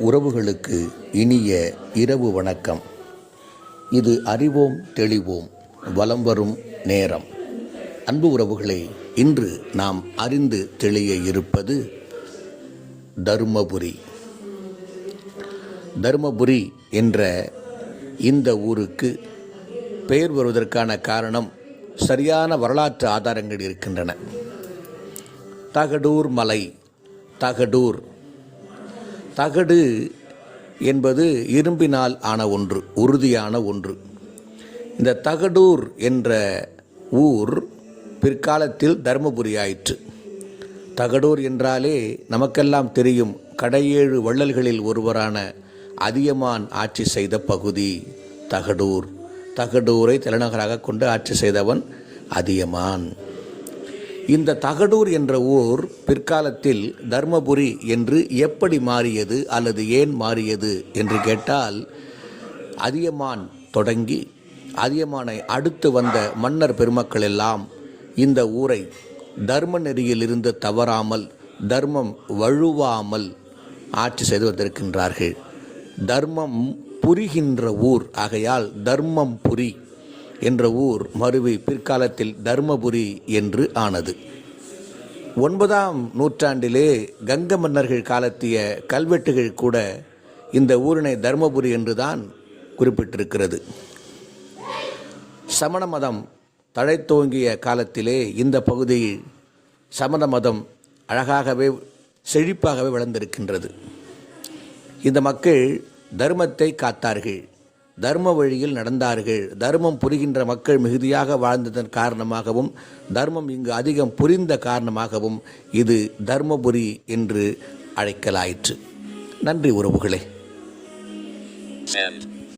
உறவுகளுக்கு இனிய இரவு வணக்கம். இது அறிவோம் தெளிவோம் வலம் வரும் நேரம். அன்பு உறவுகளே, இன்று நாம் அறிந்து தெளிய இருப்பது தருமபுரி. தருமபுரி என்ற இந்த ஊருக்கு பெயர் வருவதற்கான காரணம் சரியான வரலாற்று ஆதாரங்கள் இருக்கின்றன. தகடூர் மலை, தகடூர், தகடு என்பது இரும்பினால் ஆன ஒன்று, உறுதியான ஒன்று. இந்த தகடூர் என்ற ஊர் பிற்காலத்தில் தருமபுரி ஆயிற்று. தகடூர் என்றாலே நமக்கெல்லாம் தெரியும், கடையேழு வள்ளல்களில் ஒருவரான அதியமான் ஆட்சி செய்த பகுதி தகடூர். தகடூரை தலைநகராக கொண்டு ஆட்சி செய்தவன் அதியமான். இந்த தகடூர் என்ற ஊர் பிற்காலத்தில் தர்மபுரி என்று எப்படி மாறியது அல்லது ஏன் மாறியது என்று கேட்டால், அதியமான் தொடங்கி அதியமானை அடுத்து வந்த மன்னர் பெருமக்கள் எல்லாம் இந்த ஊரை தர்ம நெறியிலிருந்து தவறாமல், தர்மம் வழுவாமல் ஆட்சி செய்து வந்திருக்கின்றார்கள். தர்மம் புரிகின்ற ஊர் ஆகையால் தர்மம் புரி என்ற ஊர் மருவி பிற்காலத்தில் தர்மபுரி என்று ஆனது. 9ஆம் நூற்றாண்டிலே கங்க மன்னர்கள் காலத்திய கல்வெட்டுகள் கூட இந்த ஊரினை தர்மபுரி என்றுதான் குறிப்பிட்டிருக்கிறது. சமண மதம் தழைத்தோங்கிய காலத்திலே இந்த பகுதியில் சமண மதம் அழகாகவே செழிப்பாகவே வளர்ந்திருக்கின்றது. இந்த மக்கள் தர்மத்தை காத்தார்கள், தர்ம வழியில் நடந்தார்கள். தர்மம் புரிகின்ற மக்கள் மிகுதியாக வாழ்ந்ததன் காரணமாகவும், தர்மம் இங்கு அதிகம் புரிந்த காரணமாகவும் இது தர்மபுரி என்று அழைக்கலாயிற்று. நன்றி உறவுகளே.